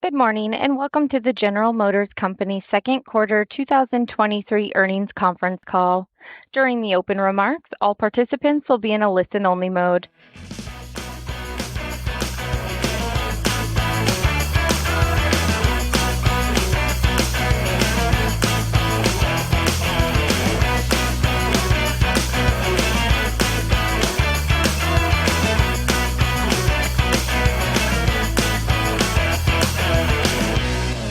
Good morning, and welcome to the General Motors Company second quarter 2023 earnings conference call. During the open remarks, all participants will be in a listen-only mode.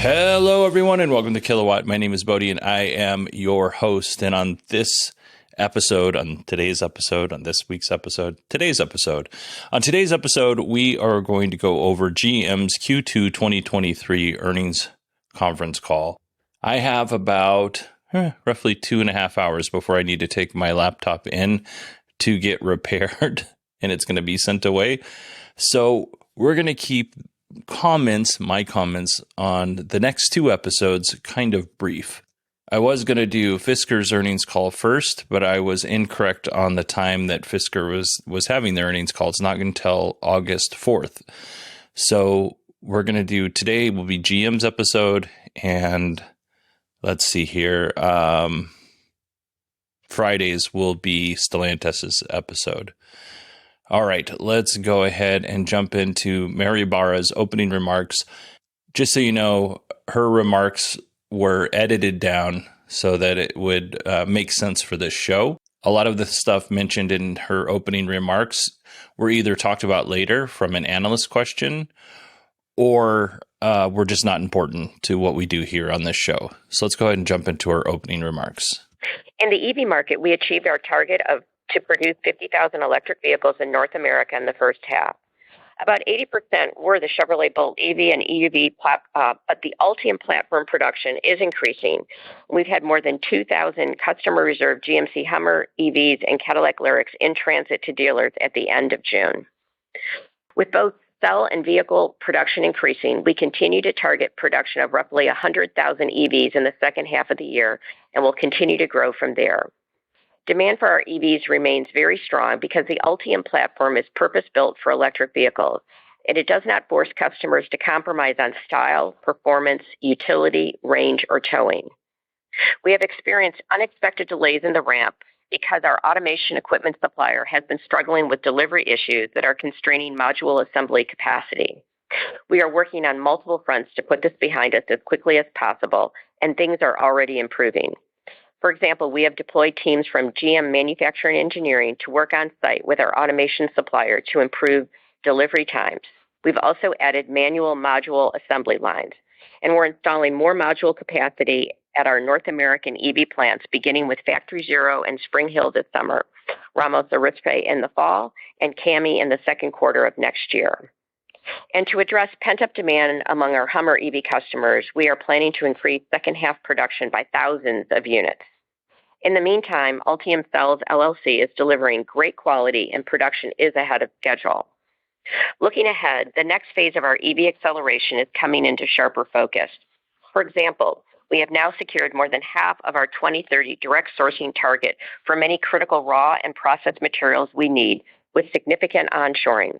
Hello, everyone, and welcome to Kilowatt. My name is Bodie, and I am your host. And on this episode, on today's episode, we are going to go over GM's Q2 2023 earnings conference call. I have about roughly 2.5 hours before I need to take my laptop in to get repaired, and it's going to be sent away. So we're going to keep my comments on the next two episodes kind of brief. I was going to do Fisker's earnings call first, but I was incorrect on the time that Fisker was having their earnings call. It's not going to tell August 4th. So we're going to do today will be GM's episode, and let's see here. Fridays will be Stellantis' episode. All right, let's go ahead and jump into Mary Barra's opening remarks. Just so you know, her remarks were edited down so that it would make sense for this show. A lot of the stuff mentioned in her opening remarks were either talked about later from an analyst question or were just not important to what we do here on this show. So let's go ahead and jump into her opening remarks. In the EV market, we achieved our target to produce 50,000 electric vehicles in North America in the first half. About 80% were the Chevrolet Bolt EV and EUV, but the Ultium platform production is increasing. We've had more than 2,000 customer-reserved GMC Hummer EVs and Cadillac Lyriqs in transit to dealers at the end of June. With both cell and vehicle production increasing, we continue to target production of roughly 100,000 EVs in the second half of the year and will continue to grow from there. Demand for our EVs remains very strong because the Ultium platform is purpose-built for electric vehicles, and it does not force customers to compromise on style, performance, utility, range, or towing. We have experienced unexpected delays in the ramp because our automation equipment supplier has been struggling with delivery issues that are constraining module assembly capacity. We are working on multiple fronts to put this behind us as quickly as possible, and things are already improving. For example, we have deployed teams from GM Manufacturing Engineering to work on site with our automation supplier to improve delivery times. We've also added manual module assembly lines, and we're installing more module capacity at our North American EV plants, beginning with Factory Zero and Spring Hill this summer, Ramos Arizpe in the fall, and CAMI in the second quarter of next year. And to address pent-up demand among our Hummer EV customers, we are planning to increase second-half production by thousands of units. In the meantime, Ultium Cells LLC is delivering great quality and production is ahead of schedule. Looking ahead, the next phase of our EV acceleration is coming into sharper focus. For example, we have now secured more than half of our 2030 direct sourcing target for many critical raw and processed materials we need, with significant onshoring.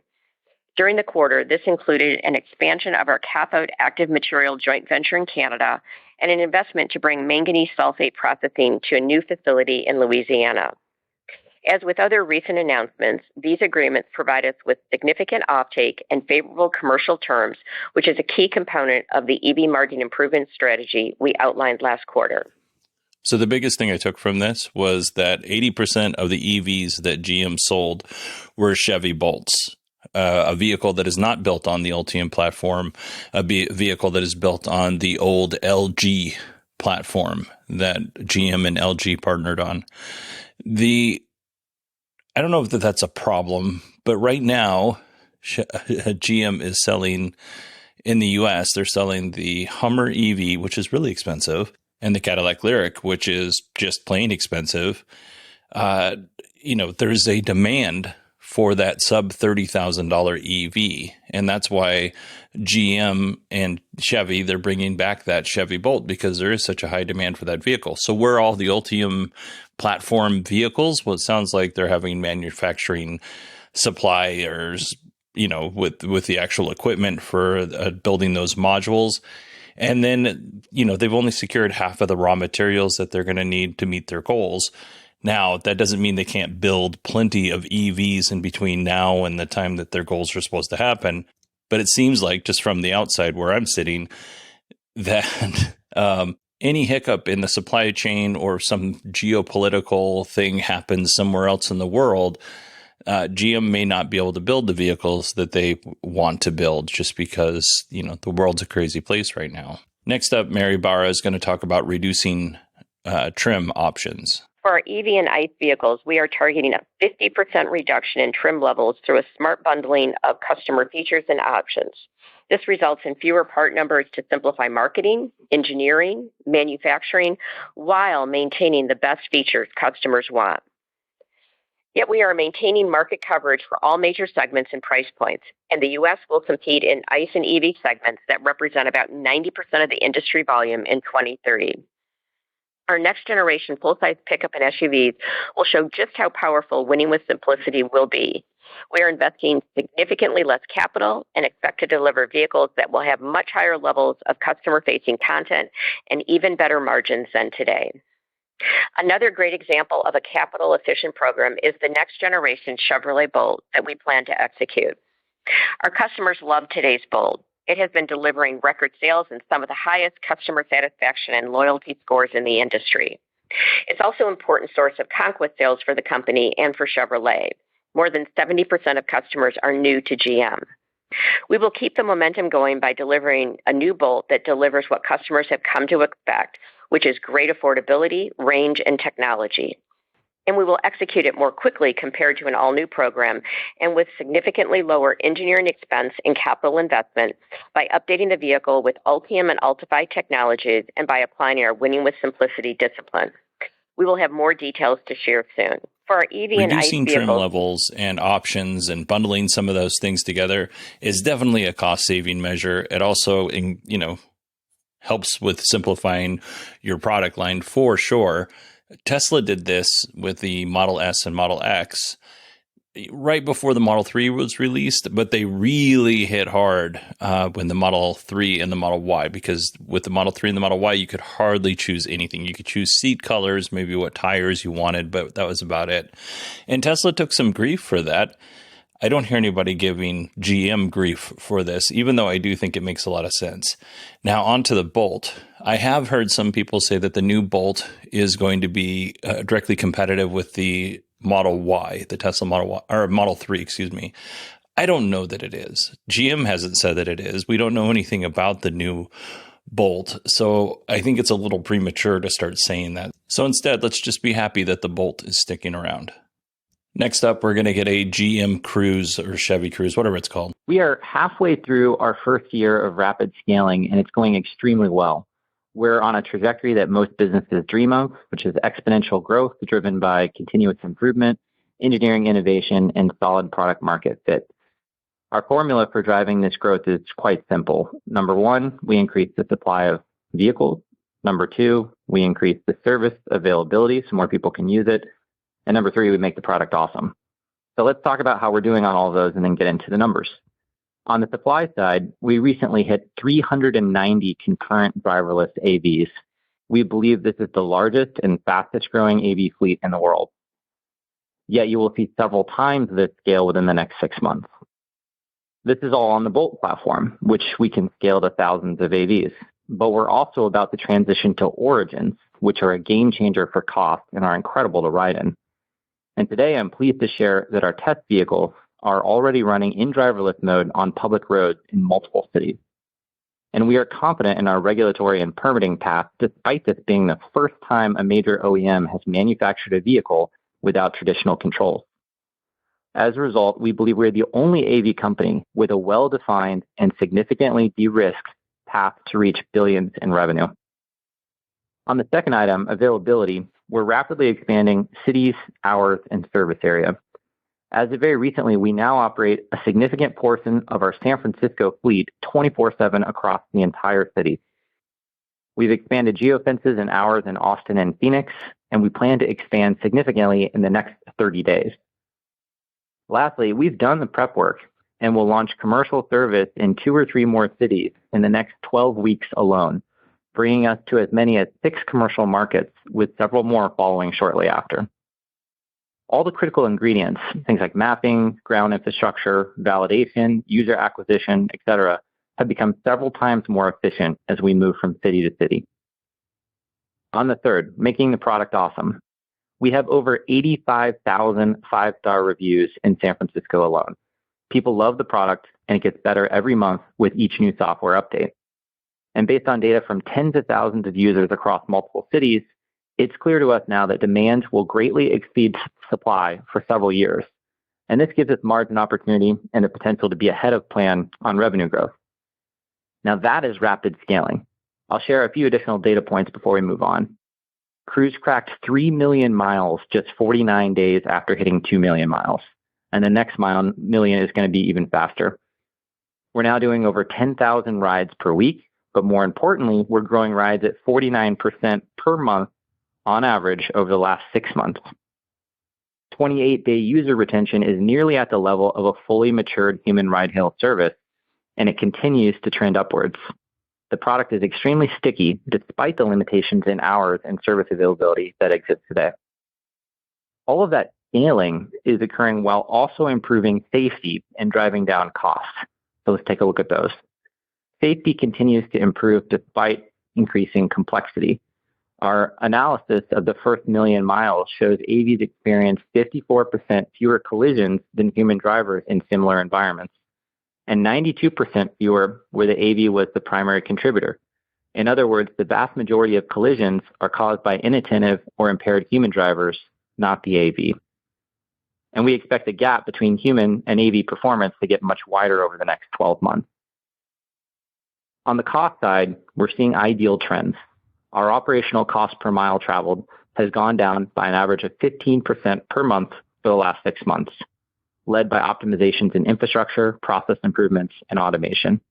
During the quarter, this included an expansion of our cathode active material joint venture in Canada and an investment to bring manganese sulfate processing to a new facility in Louisiana. As with other recent announcements, these agreements provide us with significant offtake and favorable commercial terms, which is a key component of the EV margin improvement strategy we outlined last quarter. So the biggest thing I took from this was that 80% of the EVs that GM sold were Chevy Bolts. A vehicle that is not built on the Ultium platform, a vehicle that is built on the old LG platform that GM and LG partnered on. I don't know if that's a problem, but right now, GM is selling in the US, they're selling the Hummer EV, which is really expensive, and the Cadillac Lyriq, which is just plain expensive. There's a demand for that sub $30,000 EV. And that's why GM and Chevy, they're bringing back that Chevy Bolt because there is such a high demand for that vehicle. So where all the Ultium platform vehicles, well, it sounds like they're having manufacturing suppliers with the actual equipment for building those modules. And then, they've only secured half of the raw materials that they're going to need to meet their goals. Now, that doesn't mean they can't build plenty of EVs in between now and the time that their goals are supposed to happen. But it seems like, just from the outside where I'm sitting, that any hiccup in the supply chain or some geopolitical thing happens somewhere else in the world, GM may not be able to build the vehicles that they want to build just because, the world's a crazy place right now. Next up, Mary Barra is going to talk about reducing trim options. For our EV and ICE vehicles, we are targeting a 50% reduction in trim levels through a smart bundling of customer features and options. This results in fewer part numbers to simplify marketing, engineering, manufacturing, while maintaining the best features customers want. Yet we are maintaining market coverage for all major segments and price points, and the U.S. will compete in ICE and EV segments that represent about 90% of the industry volume in 2030. Our next generation full-size pickup and SUVs will show just how powerful winning with simplicity will be. We are investing significantly less capital and expect to deliver vehicles that will have much higher levels of customer-facing content and even better margins than today. Another great example of a capital-efficient program is the next generation Chevrolet Bolt that we plan to execute. Our customers love today's Bolt. It has been delivering record sales and some of the highest customer satisfaction and loyalty scores in the industry. It's also an important source of conquest sales for the company and for Chevrolet. More than 70% of customers are new to GM. We will keep the momentum going by delivering a new Bolt that delivers what customers have come to expect, which is great affordability, range, and technology. And we will execute it more quickly compared to an all-new program and with significantly lower engineering expense and capital investment by updating the vehicle with Ultium and Ultifi technologies and by applying our winning with simplicity discipline. We will have more details to share soon. For our EV and ICE Reducing vehicles, trim levels and options and bundling some of those things together is definitely a cost-saving measure. It also, helps with simplifying your product line for sure. Tesla did this with the Model S and Model X right before the Model 3 was released, but they really hit hard when the Model 3 and the Model Y, because with the Model 3 and the Model Y, you could hardly choose anything. You could choose seat colors, maybe what tires you wanted, but that was about it. And Tesla took some grief for that. I don't hear anybody giving GM grief for this, even though I do think it makes a lot of sense. Now, on to the Bolt. I have heard some people say that the new Bolt is going to be directly competitive with the Model Y, the Tesla Model Y, or Model 3, excuse me. I don't know that it is. GM hasn't said that it is. We don't know anything about the new Bolt, so I think it's a little premature to start saying that. So instead, let's just be happy that the Bolt is sticking around. Next up, we're going to get a GM Cruise or Chevy Cruise, whatever it's called. We are halfway through our first year of rapid scaling, and it's going extremely well. We're on a trajectory that most businesses dream of, which is exponential growth driven by continuous improvement, engineering innovation, and solid product market fit. Our formula for driving this growth is quite simple. Number one, we increase the supply of vehicles. Number two, we increase the service availability so more people can use it. And number three, we make the product awesome. So let's talk about how we're doing on all of those and then get into the numbers. On the supply side, we recently hit 390 concurrent driverless AVs. We believe this is the largest and fastest growing AV fleet in the world. Yet you will see several times this scale within the next 6 months. This is all on the Bolt platform, which we can scale to thousands of AVs. But we're also about to transition to Origins, which are a game changer for cost and are incredible to ride in. And today I'm pleased to share that our test vehicles are already running in driverless mode on public roads in multiple cities. And we are confident in our regulatory and permitting path, despite this being the first time a major OEM has manufactured a vehicle without traditional controls. As a result, we believe we're the only AV company with a well-defined and significantly de-risked path to reach billions in revenue. On the second item, availability, we're rapidly expanding cities, hours, and service area. As of very recently, we now operate a significant portion of our San Francisco fleet 24/7 across the entire city. We've expanded geofences and hours in Austin and Phoenix, and we plan to expand significantly in the next 30 days. Lastly, we've done the prep work, and will launch commercial service in 2 or 3 more cities in the next 12 weeks alone, bringing us to as many as 6 commercial markets, with several more following shortly after. All the critical ingredients, things like mapping, ground infrastructure, validation, user acquisition, etc., have become several times more efficient as we move from city to city. On the third, making the product awesome. We have over 85,000 5-star reviews in San Francisco alone. People love the product, and it gets better every month with each new software update. And based on data from tens of thousands of users across multiple cities, it's clear to us now that demand will greatly exceed supply for several years. And this gives us margin opportunity and the potential to be ahead of plan on revenue growth. Now that is rapid scaling. I'll share a few additional data points before we move on. Cruise cracked 3 million miles just 49 days after hitting 2 million miles. And the next million is going to be even faster. We're now doing over 10,000 rides per week, but more importantly, we're growing rides at 49% per month on average over the last 6 months. 28-day user retention is nearly at the level of a fully matured human ride-hail service, and it continues to trend upwards. The product is extremely sticky despite the limitations in hours and service availability that exist today. All of that scaling is occurring while also improving safety and driving down costs. So let's take a look at those. Safety continues to improve despite increasing complexity. Our analysis of the first million miles shows AVs experience 54% fewer collisions than human drivers in similar environments, and 92% fewer where the AV was the primary contributor. In other words, the vast majority of collisions are caused by inattentive or impaired human drivers, not the AV. And we expect the gap between human and AV performance to get much wider over the next 12 months. On the cost side, we're seeing ideal trends. Our operational cost per mile traveled has gone down by an average of 15% per month for the last 6 months, led by optimizations in infrastructure, process improvements, and automation.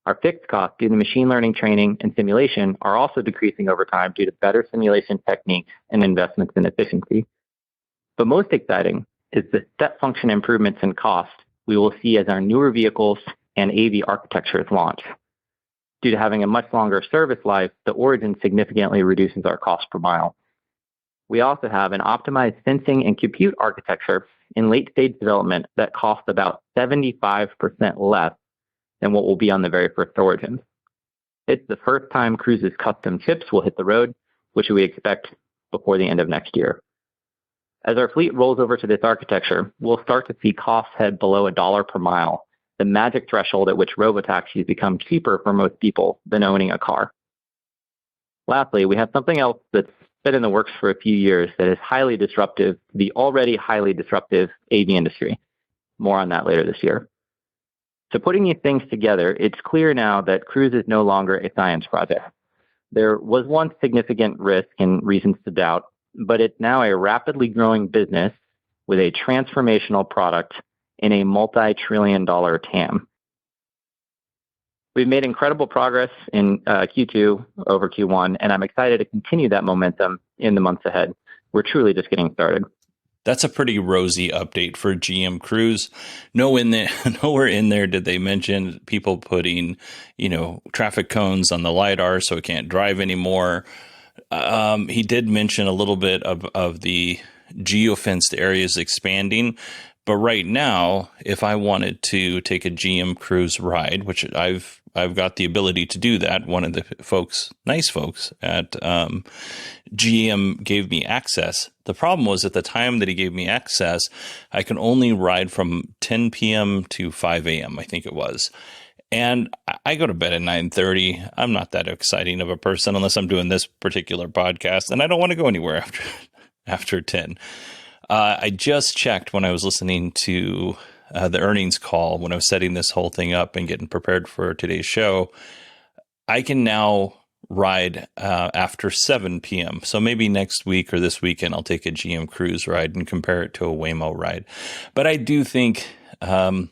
Our fixed costs due to machine learning training and simulation are also decreasing over time due to better simulation techniques and investments in efficiency. But most exciting is the step function improvements in cost we will see as our newer vehicles and AV architectures launch. Due to having a much longer service life, the Origin significantly reduces our cost per mile. We also have an optimized sensing and compute architecture in late-stage development that costs about 75% less than what will be on the very first Origin. It's the first time Cruise's custom chips will hit the road, which we expect before the end of next year. As our fleet rolls over to this architecture, we'll start to see costs head below $1 per mile, the magic threshold at which robotaxis become cheaper for most people than owning a car. Lastly, we have something else that's been in the works for a few years that is highly disruptive to the already highly disruptive AV industry. More on that later this year. So putting these things together, it's clear now that Cruise is no longer a science project. There was once significant risk and reasons to doubt, but it's now a rapidly growing business with a transformational product in a multi-trillion-dollar TAM. We've made incredible progress in Q2 over Q1, and I'm excited to continue that momentum in the months ahead. We're truly just getting started. That's a pretty rosy update for GM Cruise. Nowhere in there did they mention people putting, traffic cones on the LiDAR so it can't drive anymore. He did mention a little bit of the geofenced areas expanding. But right now, if I wanted to take a GM Cruise ride, which I've got the ability to do that, one of the nice folks at GM gave me access. The problem was at the time that he gave me access, I can only ride from 10 p.m. to 5 a.m., I think it was. And I go to bed at 9:30. I'm not that exciting of a person unless I'm doing this particular podcast, and I don't want to go anywhere after 10. I just checked when I was listening to the earnings call, when I was setting this whole thing up and getting prepared for today's show. I can now ride after 7 p.m. So maybe next week or this weekend, I'll take a GM Cruise ride and compare it to a Waymo ride. But I do think, GM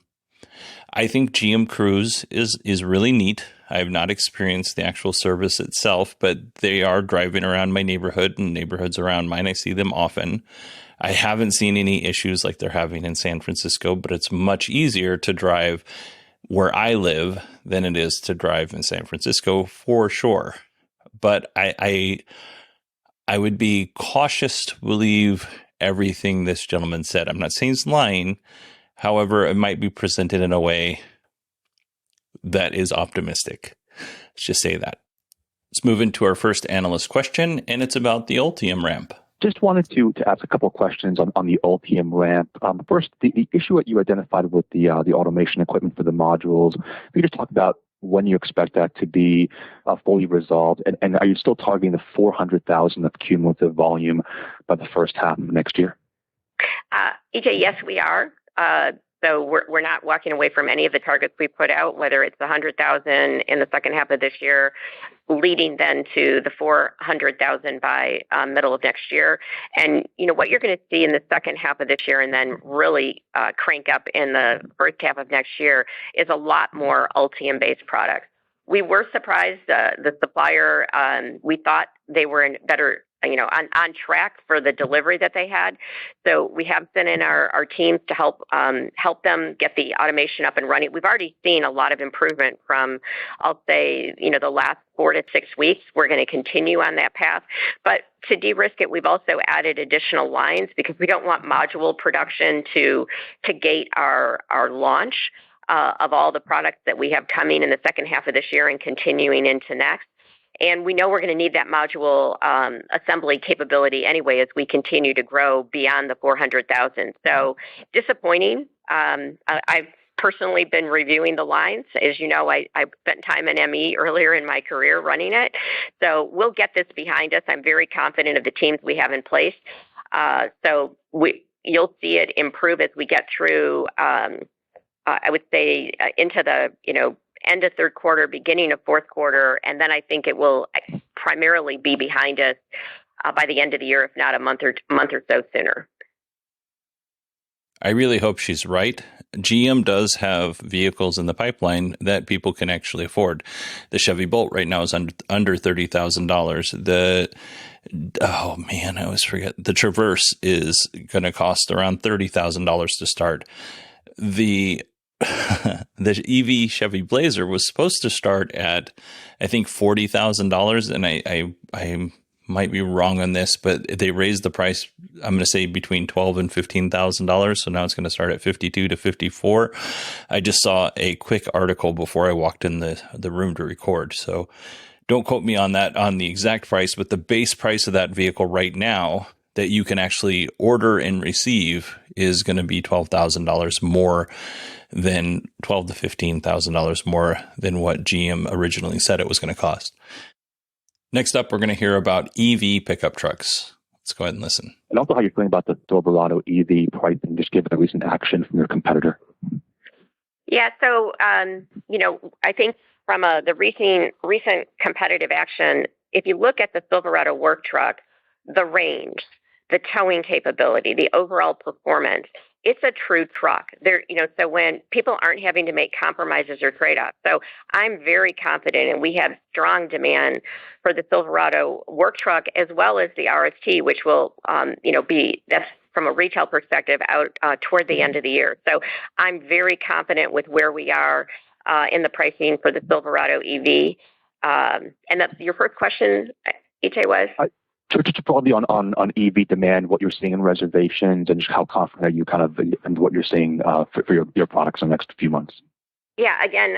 Cruise is really neat. I have not experienced the actual service itself, but they are driving around my neighborhood and neighborhoods around mine. I see them often. I haven't seen any issues like they're having in San Francisco, but it's much easier to drive where I live than it is to drive in San Francisco for sure. But I would be cautious to believe everything this gentleman said. I'm not saying he's lying. However, it might be presented in a way that is optimistic. Let's just say that. Let's move into our first analyst question, and it's about the Ultium ramp. Just wanted to ask a couple of questions on the Ultium ramp. First, the issue that you identified with the automation equipment for the modules. Can you just talk about when you expect that to be fully resolved? And are you still targeting the 400,000 of cumulative volume by the first half of next year? EJ, yes, we are. So we're not walking away from any of the targets we put out, whether it's the 100,000 in the second half of this year, leading then to the 400,000 by middle of next year. And, what you're going to see in the second half of this year and then really crank up in the first half of next year is a lot more Ultium-based products. We were surprised, the supplier, we thought they were in better on track for the delivery that they had. So we have sent in our teams to help them get the automation up and running. We've already seen a lot of improvement from, I'll say, the last 4 to 6 weeks. We're going to continue on that path. But to de-risk it, we've also added additional lines because we don't want module production to gate our launch of all the products that we have coming in the second half of this year and continuing into next. And we know we're going to need that module assembly capability anyway as we continue to grow beyond the 400,000. So disappointing. I've personally been reviewing the lines. As you know, I spent time in ME earlier in my career running it. So we'll get this behind us. I'm very confident of the teams we have in place. So you'll see it improve as we get through, I would say, into the, end of third quarter, beginning of fourth quarter, and then I think it will primarily be behind us by the end of the year, if not a month or so sooner. I really hope she's right. GM does have vehicles in the pipeline that people can actually afford. The Chevy Bolt right now is under $30,000. I always forget. The Traverse is going to cost around $30,000 to start. The EV Chevy Blazer was supposed to start at, I think, $40,000, and I might be wrong on this, but they raised the price. I'm going to say between $12,000 and $15,000. So now it's going to start at $52,000 to $54,000. I just saw a quick article before I walked in the room to record. So don't quote me on that on the exact price, but the base price of that vehicle right now that you can actually order and receive is going to be $12,000 more than $12,000 to $15,000 more than what GM originally said it was going to cost. Next up, we're going to hear about EV pickup trucks. Let's go ahead and listen. And also how you're feeling about the Silverado EV pricing, just given the recent action from your competitor. Yeah, so, I think from the recent competitive action, if you look at the Silverado work truck, the range, the towing capability, the overall performance, it's a true truck. So when people aren't having to make compromises or trade-offs. So I'm very confident, and we have strong demand for the Silverado work truck as well as the RST, which will, that's from a retail perspective out toward the end of the year. So I'm very confident with where we are in the pricing for the Silverado EV. And your first question, EJ, was? Just broadly on EV demand, what you're seeing in reservations, and just how confident are you and what you're seeing for your products in the next few months? Yeah, again,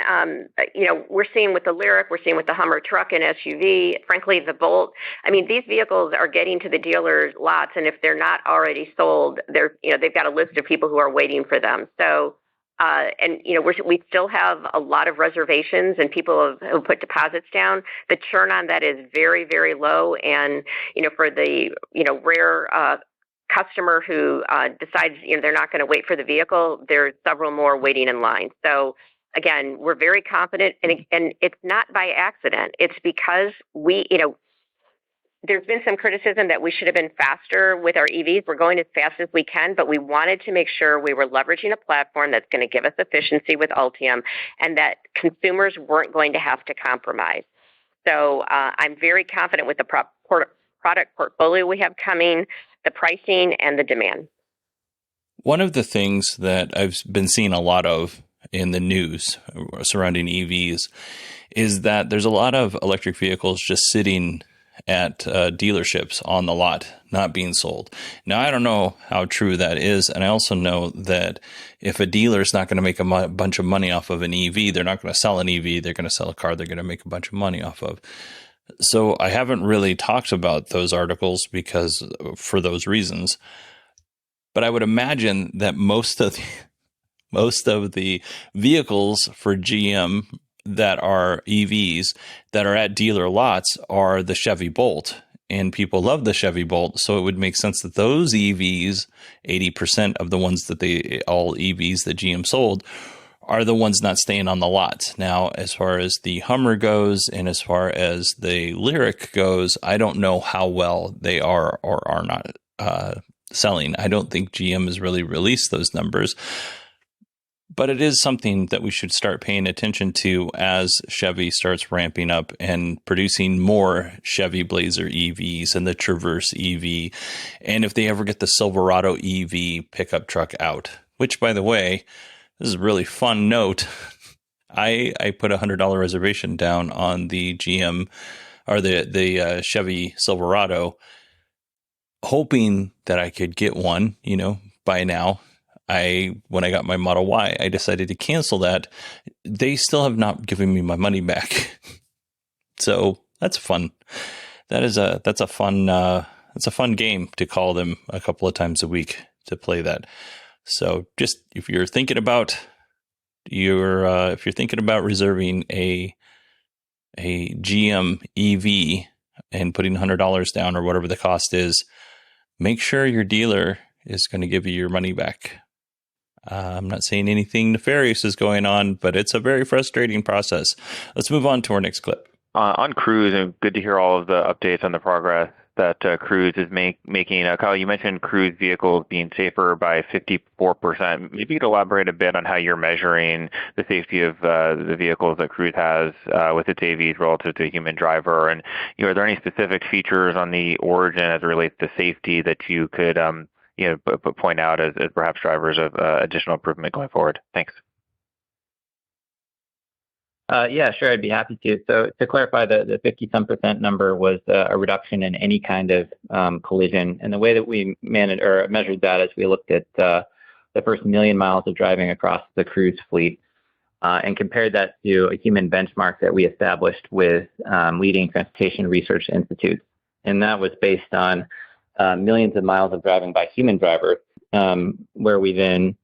we're seeing with the Lyriq, we're seeing with the Hummer truck and SUV, frankly, the Bolt. I mean, these vehicles are getting to the dealers' lots, and if they're not already sold, they've got a list of people who are waiting for them. So, we still have a lot of reservations and people who put deposits down. The churn on that is very, very low. And, for the, rare customer who decides, they're not going to wait for the vehicle, there's several more waiting in line. So, again, we're very confident. And it's not by accident. It's because there's been some criticism that we should have been faster with our EVs. We're going as fast as we can, but we wanted to make sure we were leveraging a platform that's going to give us efficiency with Ultium and that consumers weren't going to have to compromise. So I'm very confident with the product portfolio we have coming, the pricing and the demand. One of the things that I've been seeing a lot of in the news surrounding EVs is that there's a lot of electric vehicles just sitting at dealerships on the lot, not being sold. Now, I don't know how true that is. And I also know that if a dealer is not going to make a bunch of money off of an EV, they're not going to sell an EV. They're going to sell a car they're going to make a bunch of money off of. So I haven't really talked about those articles because for those reasons. But I would imagine that most of the vehicles for GM that are EVs that are at dealer lots are the Chevy Bolt, and people love the Chevy Bolt. So it would make sense that those EVs, 80% of the ones that all EVs that GM sold, are the ones not staying on the lots. Now, as far as the Hummer goes and as far as the Lyriq goes, I don't know how well they are or are not selling. I don't think GM has really released those numbers. But it is something that we should start paying attention to as Chevy starts ramping up and producing more Chevy Blazer EVs and the Traverse EV. And if they ever get the Silverado EV pickup truck out, which, by the way, this is a really fun note. I put a $100 reservation down on the GM or the Chevy Silverado, hoping that I could get one, by now. When I got my Model Y, I decided to cancel that. They still have not given me my money back. So that's fun. That's a fun game to call them a couple of times a week to play that. So just if you're thinking about reserving a GM EV and putting $100 down or whatever the cost is, make sure your dealer is going to give you your money back. I'm not saying anything nefarious is going on, but it's a very frustrating process. Let's move on to our next clip. On Cruise, and good to hear all of the updates on the progress that Cruise is making. Kyle, you mentioned Cruise vehicles being safer by 54%. Maybe you could elaborate a bit on how you're measuring the safety of the vehicles that Cruise has with its AVs relative to a human driver. And are there any specific features on the Origin as it relates to safety that you could point out as perhaps drivers of additional improvement going forward? Thanks. Yeah, sure. I'd be happy to. So to clarify, the 50-some% number was a reduction in any kind of collision. And the way that we measured that is we looked at the first 1 million miles of driving across the Cruise fleet and compared that to a human benchmark that we established with leading transportation research institutes. And that was based on millions of miles of driving by human drivers, where we then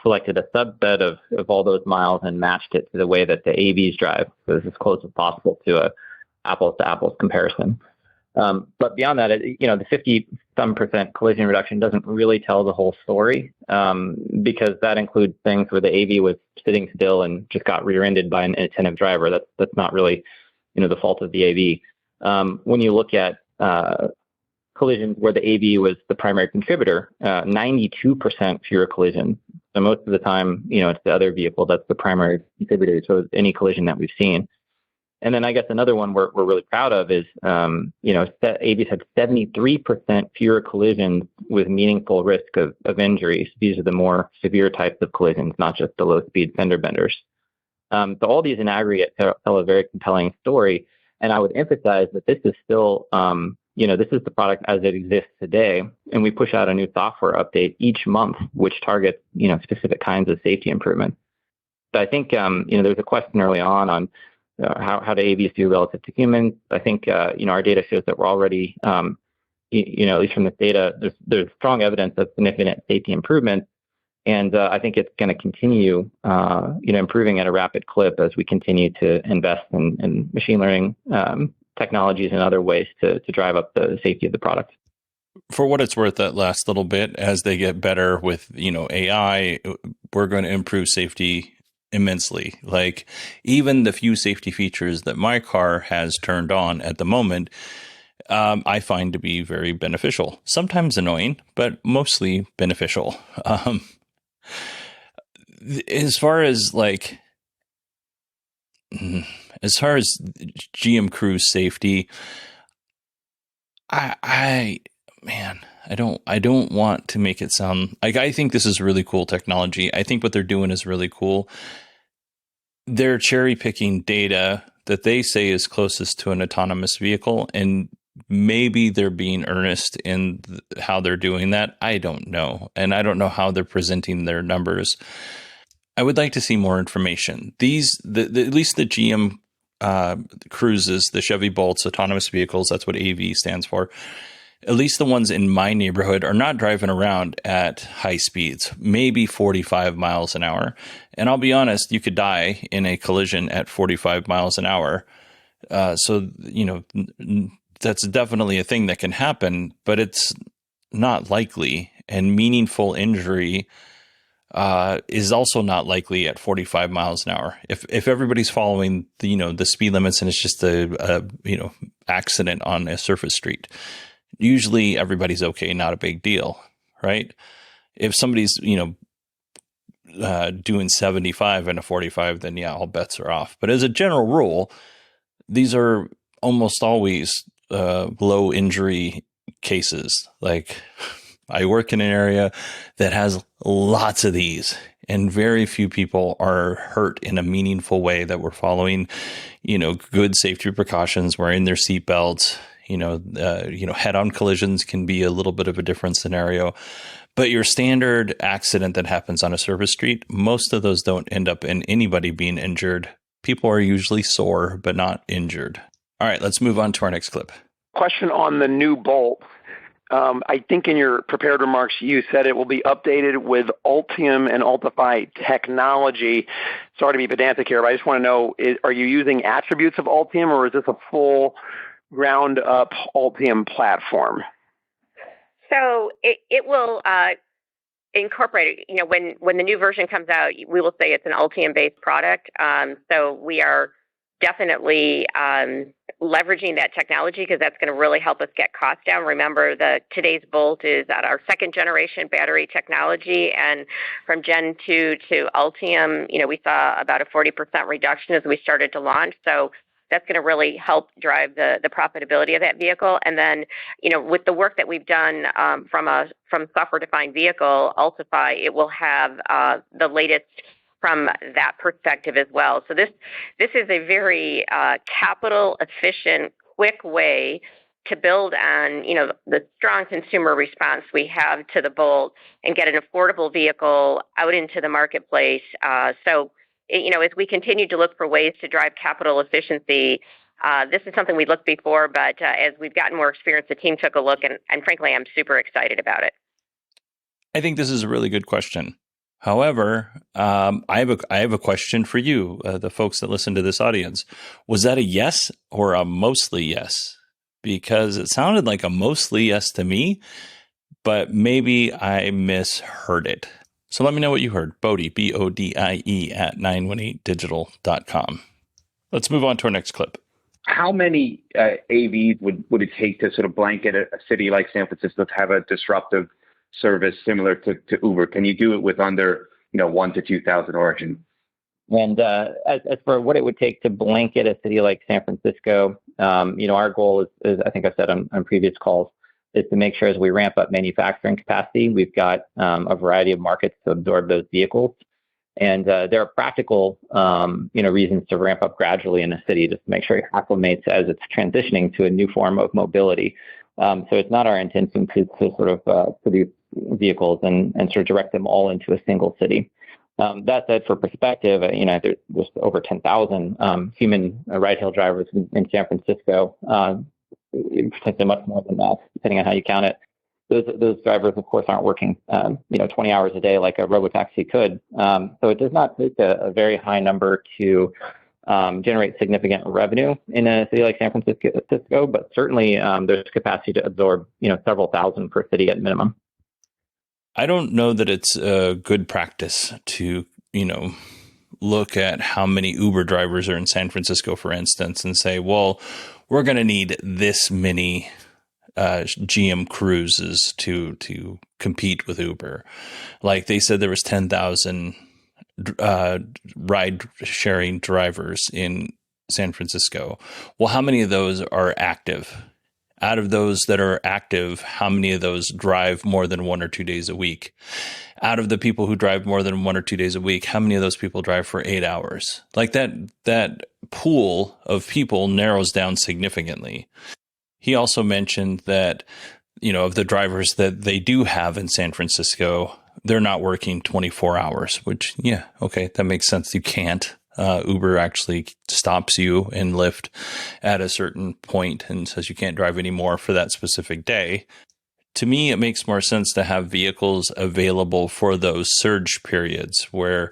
selected a subset of all those miles and matched it to the way that the AVs drive. So it's as close as possible to a apples to apples comparison. But beyond that, the 50-some% collision reduction doesn't really tell the whole story, because that includes things where the AV was sitting still and just got rear-ended by an inattentive driver. That's not really, the fault of the AV. When you look at collisions where the AV was the primary contributor, 92% fewer collisions. So most of the time, it's the other vehicle that's the primary contributor to any collision that we've seen. And then I guess another one we're really proud of is, AVs had 73% fewer collisions with meaningful risk of injuries. These are the more severe types of collisions, not just the low-speed fender benders. So all these in aggregate tell a very compelling story. And I would emphasize that this is still, this is the product as it exists today, and we push out a new software update each month, which targets, specific kinds of safety improvements. But I think, there's a question early on how do AVs do relative to humans. I think, our data shows that we're already, at least from this data, there's strong evidence of significant safety improvements. And I think it's going to continue, improving at a rapid clip as we continue to invest in machine learning technologies and other ways to drive up the safety of the product. For what it's worth, that last little bit, as they get better with, AI, we're going to improve safety immensely. Like even the few safety features that my car has turned on at the moment, I find to be very beneficial. Sometimes annoying, but mostly beneficial. As far as GM Cruise safety, I man, I don't want to make it sound like, I think this is really cool technology. I think what they're doing is really cool. They're cherry picking data that they say is closest to an autonomous vehicle, and maybe they're being earnest in how they're doing that. I don't know. And I don't know how they're presenting their numbers. I would like to see more information. At least the GM Cruises, the Chevy Bolts, autonomous vehicles, that's what AV stands for. At least the ones in my neighborhood are not driving around at high speeds, maybe 45 miles an hour. And I'll be honest, you could die in a collision at 45 miles an hour. So, that's definitely a thing that can happen, but it's not likely. And meaningful injury is also not likely at 45 miles an hour. If everybody's following the speed limits and it's just a accident on a surface street, usually everybody's okay, not a big deal, right? If somebody's doing 75 and a 45, then yeah, all bets are off. But as a general rule, these are almost always low injury cases. Like, I work in an area that has lots of these, and very few people are hurt in a meaningful way that we're following, good safety precautions, wearing their seatbelts. Head-on collisions can be a little bit of a different scenario, but your standard accident that happens on a surface street, most of those don't end up in anybody being injured. People are usually sore, but not injured. All right, let's move on to our next clip. Question on the new Bolt. I think in your prepared remarks, you said it will be updated with Ultium and Ultifi technology. Sorry to be pedantic here, but I just want to know, are you using attributes of Ultium, or is this a full ground-up Ultium platform? So it will incorporate, when the new version comes out, we will say it's an Ultium-based product. So we are definitely leveraging that technology, because that's going to really help us get costs down. Remember, today's Bolt is at our second generation battery technology, and from Gen 2 to Ultium, we saw about a 40% reduction as we started to launch. So that's going to really help drive the profitability of that vehicle. And then, with the work that we've done from software-defined vehicle, Ultifi, it will have the latest from that perspective as well. So this is a very capital efficient, quick way to build on the strong consumer response we have to the Bolt and get an affordable vehicle out into the marketplace. So as we continue to look for ways to drive capital efficiency, this is something we looked before, but as we've gotten more experience, the team took a look, and frankly, I'm super excited about it. I think this is a really good question. However, I have a question for you, the folks that listen to this audience. Was that a yes or a mostly yes? Because it sounded like a mostly yes to me, but maybe I misheard it. So let me know what you heard. Bodie, BODIE at 918digital.com. Let's move on to our next clip. How many AVs would it take to sort of blanket a city like San Francisco to have a disruptive service similar to Uber? Can you do it with under 1,000 to 2,000 origin? And as for what it would take to blanket a city like San Francisco, our goal is, I think I've said on previous calls, is to make sure as we ramp up manufacturing capacity, we've got a variety of markets to absorb those vehicles. And there are practical, reasons to ramp up gradually in a city, just to make sure it acclimates as it's transitioning to a new form of mobility. So it's not our intention to sort of produce vehicles and sort of direct them all into a single city. That said, for perspective, there's over 10,000 human ride-hail drivers in San Francisco, potentially much more than that, depending on how you count it. Those drivers, of course, aren't working, 20 hours a day like a robotaxi could. So it does not take a very high number to generate significant revenue in a city like San Francisco, but certainly there's capacity to absorb, several thousand per city at minimum. I don't know that it's a good practice to, look at how many Uber drivers are in San Francisco, for instance, and say, well, we're going to need this many GM Cruises to compete with Uber. Like they said, there was 10,000 ride-sharing drivers in San Francisco. Well, how many of those are active? Out of those that are active, how many of those drive more than 1 or 2 days a week? Out of the people who drive more than 1 or 2 days a week, how many of those people drive for 8 hours? Like that pool of people narrows down significantly. He also mentioned that, of the drivers that they do have in San Francisco, they're not working 24 hours, which, yeah, okay, that makes sense. You can't. Uber actually stops you and Lyft at a certain point and says you can't drive anymore for that specific day. To me, it makes more sense to have vehicles available for those surge periods where,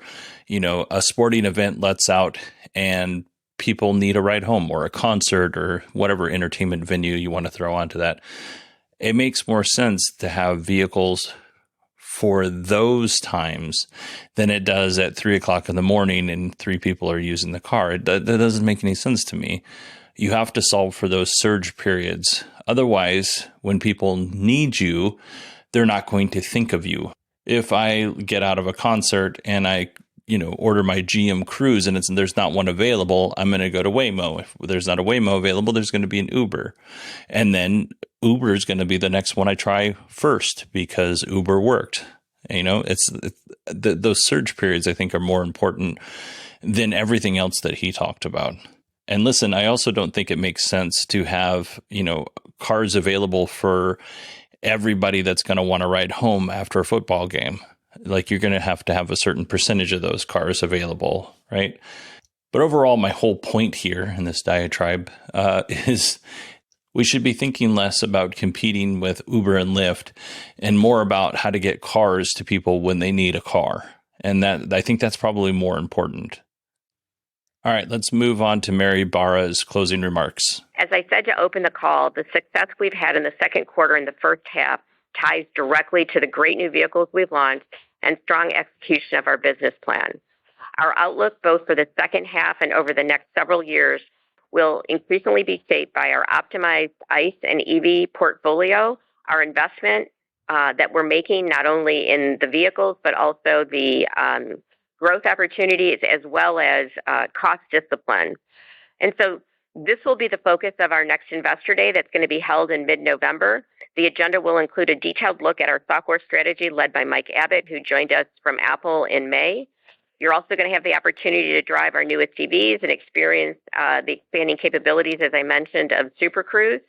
a sporting event lets out and people need a ride home, or a concert or whatever entertainment venue you want to throw onto that. It makes more sense to have vehicles for those times than it does at 3:00 in the morning and 3 people are using the car. That doesn't make any sense to me. You have to solve for those surge periods. Otherwise, when people need you, they're not going to think of you. If I get out of a concert and I, order my GM Cruise and there's not one available, I'm going to go to Waymo. If there's not a Waymo available, there's going to be an Uber. And then Uber is going to be the next one I try first because Uber worked. Those surge periods, I think, are more important than everything else that he talked about. And listen, I also don't think it makes sense to have, cars available for everybody that's going to want to ride home after a football game. Like, you're going to have a certain percentage of those cars available, right? But overall, my whole point here in this diatribe is we should be thinking less about competing with Uber and Lyft and more about how to get cars to people when they need a car. And I think that's probably more important. All right, let's move on to Mary Barra's closing remarks. As I said to open the call, the success we've had in the second quarter and the first half ties directly to the great new vehicles we've launched and strong execution of our business plan. Our outlook, both for the second half and over the next several years, will increasingly be shaped by our optimized ICE and EV portfolio, our investment that we're making not only in the vehicles, but also the growth opportunities as well as cost discipline. And so this will be the focus of our next Investor Day that's going to be held in mid-November. The agenda will include a detailed look at our software strategy led by Mike Abbott, who joined us from Apple in May. You're also going to have the opportunity to drive our newest EVs and experience the expanding capabilities, as I mentioned, of Super Cruise.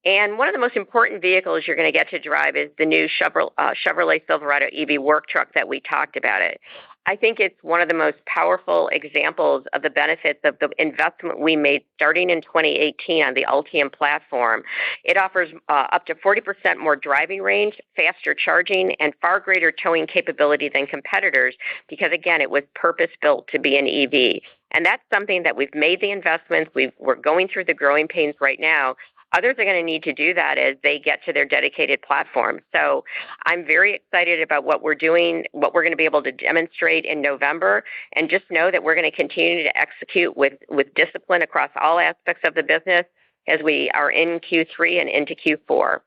And one of the most important vehicles you're going to get to drive is the new Chevrolet Silverado EV work truck that we talked about it. I think it's one of the most powerful examples of the benefits of the investment we made starting in 2018 on the Ultium platform. It offers up to 40% more driving range, faster charging, and far greater towing capability than competitors because, again, it was purpose-built to be an EV. And that's something that we've made the investments. We're going through the growing pains right now. Others are going to need to do that as they get to their dedicated platform. So I'm very excited about what we're doing, what we're going to be able to demonstrate in November, and just know that we're going to continue to execute with discipline across all aspects of the business as we are in Q3 and into Q4.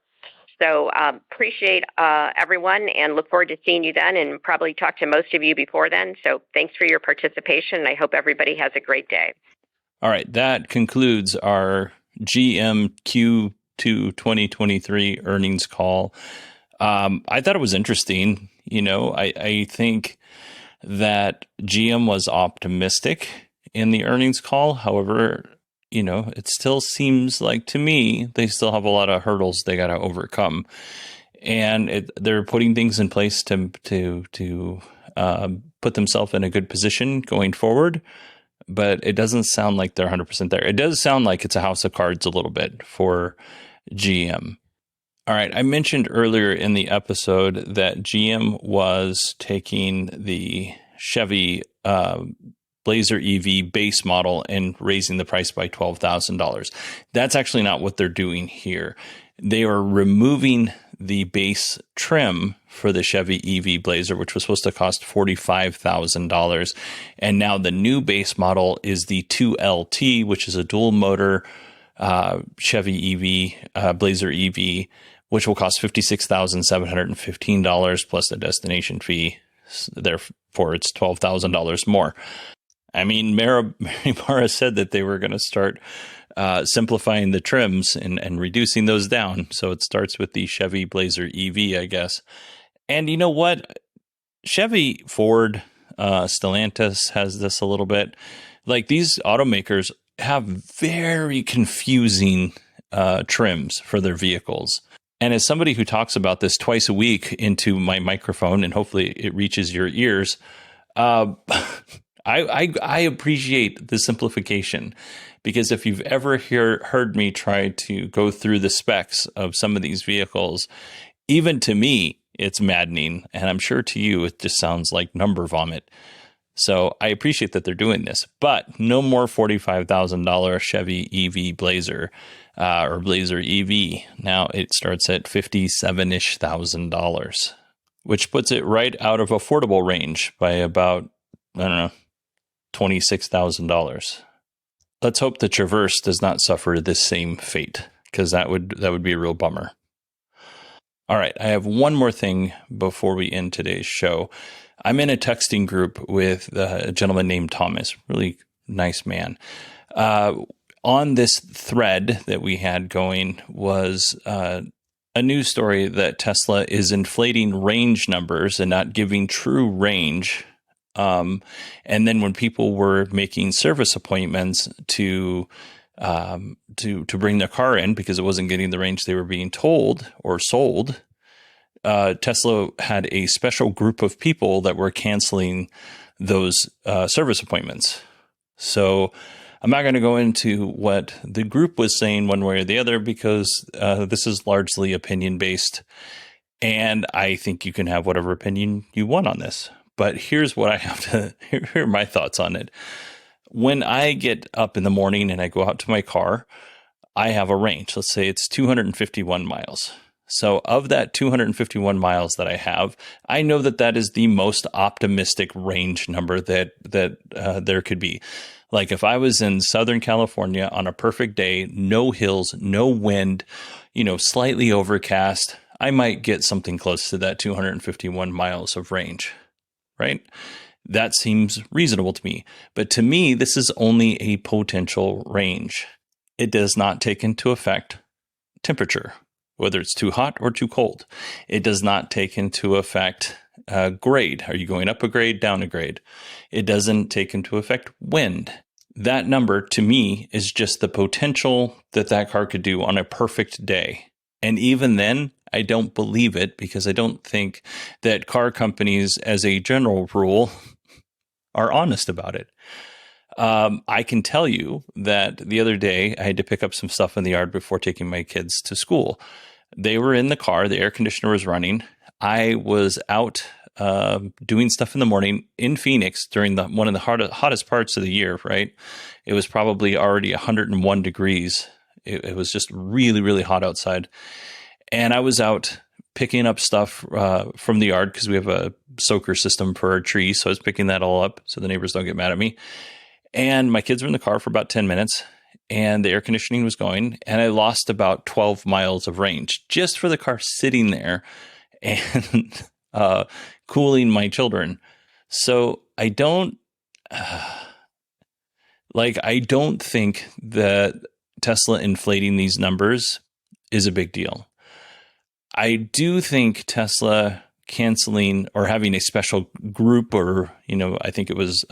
So appreciate everyone and look forward to seeing you then and probably talk to most of you before then. So thanks for your participation, and I hope everybody has a great day. All right, that concludes our GM Q2 2023 earnings call. I thought it was interesting. I think that GM was optimistic in the earnings call. However, it still seems like to me they still have a lot of hurdles they got to overcome, and they're putting things in place to put themselves in a good position going forward. But it doesn't sound like they're 100% there. It does sound like it's a house of cards a little bit for GM. All right, I mentioned earlier in the episode that GM was taking the Chevy Blazer EV base model and raising the price by $12,000. That's actually not what they're doing here. They are removing the base trim for the Chevy EV Blazer, which was supposed to cost $45,000. And now the new base model is the 2LT, which is a dual motor Chevy EV, Blazer EV, which will cost $56,715 plus the destination fee. Therefore, it's $12,000 more. I mean, Mary Barra said that they were going to start simplifying the trims and reducing those down. So it starts with the Chevy Blazer EV, I guess. And you know what? Chevy, Ford, Stellantis has this a little bit. Like, these automakers have very confusing trims for their vehicles. And as somebody who talks about this twice a week into my microphone, and hopefully it reaches your ears, I appreciate the simplification, because if you've ever heard me try to go through the specs of some of these vehicles, even to me, it's maddening. And I'm sure to you, it just sounds like number vomit. So I appreciate that they're doing this, but no more $45,000 Chevy EV Blazer or Blazer EV. Now it starts at $57,000-ish, which puts it right out of affordable range by about, I don't know, $26,000. Let's hope the Traverse does not suffer this same fate, because that would be a real bummer. All right, I have one more thing before we end today's show. I'm in a texting group with a gentleman named Thomas, really nice man. On this thread that we had going was a news story that Tesla is inflating range numbers and not giving true range. And then when people were making service appointments to bring their car in because it wasn't getting the range they were being told or sold, Tesla had a special group of people that were canceling those service appointments. So I'm not going to go into what the group was saying one way or the other, because this is largely opinion based, and I think you can have whatever opinion you want on this. But here's what I have to, here are my thoughts on it. When I get up in the morning and I go out to my car, I have a range. Let's say it's 251 miles. So of that 251 miles that I have, I know that that is the most optimistic range number that there could be. Like, if I was in Southern California on a perfect day, no hills, no wind, slightly overcast, I might get something close to that 251 miles of range, right? That seems reasonable to me. But to me, this is only a potential range. It does not take into effect temperature, whether it's too hot or too cold. It does not take into effect grade. Are you going up a grade, down a grade? It doesn't take into effect wind. That number, to me, is just the potential that car could do on a perfect day. And even then, I don't believe it, because I don't think that car companies, as a general rule, are honest about it. I can tell you that the other day I had to pick up some stuff in the yard before taking my kids to school. They were in the car. The air conditioner was running. I was out doing stuff in the morning in Phoenix during one of the hottest parts of the year, right? It was probably already 101 degrees. It was just really, really hot outside. And I was out picking up stuff from the yard, because we have a soaker system for our trees. So I was picking that all up so the neighbors don't get mad at me. And my kids were in the car for about 10 minutes. And the air conditioning was going, and I lost about 12 miles of range just for the car sitting there and cooling my children. So I don't think that Tesla inflating these numbers is a big deal. I do think Tesla canceling or having a special group, or, I think it was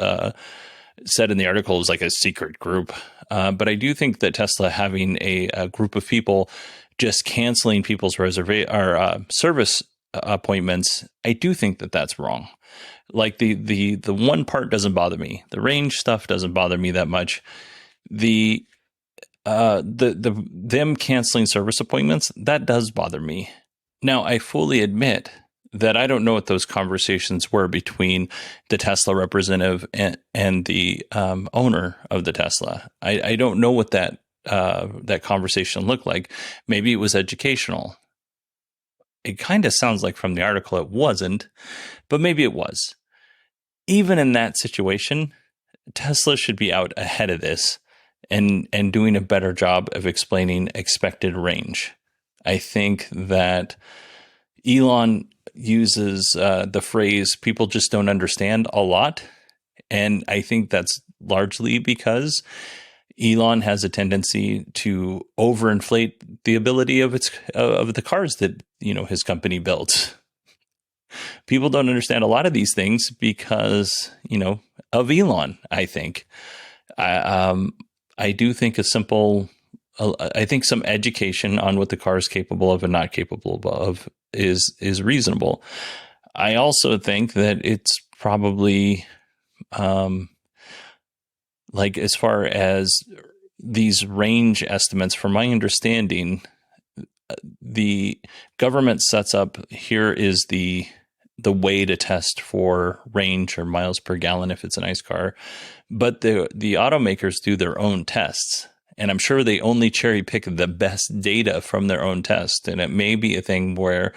said in the article, it was like a secret group. But I do think that Tesla having a group of people just canceling people's service appointments, I do think that that's wrong. Like, the one part doesn't bother me. The range stuff doesn't bother me that much. Them canceling service appointments, that does bother me. Now, I fully admit that I don't know what those conversations were between the Tesla representative and the owner of the Tesla. I don't know what that conversation looked like. Maybe it was educational. It kind of sounds like from the article it wasn't, but maybe it was. Even in that situation, Tesla should be out ahead of this and doing a better job of explaining expected range. I think that Elon uses the phrase "people just don't understand" a lot, and I think that's largely because Elon has a tendency to overinflate the ability of the cars that, his company builds. People don't understand a lot of these things because, of Elon, I think. I do think I think some education on what the car is capable of and not capable of is reasonable. I also think that it's probably, as far as these range estimates, from my understanding, the government sets up, here is the way to test for range or miles per gallon if it's an ICE car. But the automakers do their own tests. And I'm sure they only cherry pick the best data from their own test. And it may be a thing where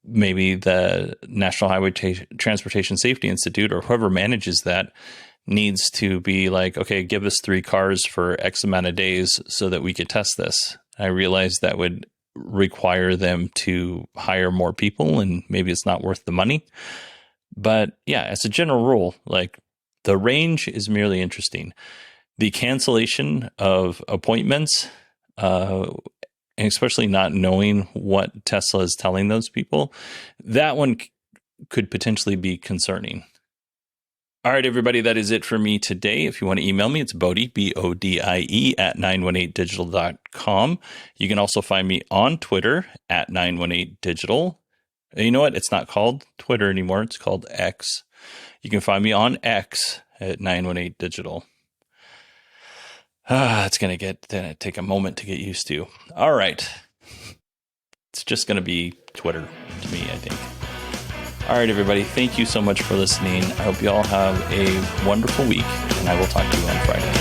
maybe the National Highway Transportation Safety Institute or whoever manages that needs to be like, okay, give us 3 cars for X amount of days so that we could test this. I realize that would require them to hire more people, and maybe it's not worth the money. But yeah, as a general rule, the range is merely interesting. The cancellation of appointments, and especially not knowing what Tesla is telling those people, that one could potentially be concerning. All right, everybody, that is it for me today. If you want to email me, it's Bodie, BODIE, at 918digital.com. You can also find me on Twitter at 918digital. You know what? It's not called Twitter anymore. It's called X. You can find me on X at 918digital. It's going to take a moment to get used to. All right. It's just going to be Twitter to me, I think. All right, everybody. Thank you so much for listening. I hope you all have a wonderful week, and I will talk to you on Friday.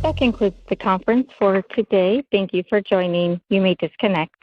That concludes the conference for today. Thank you for joining. You may disconnect.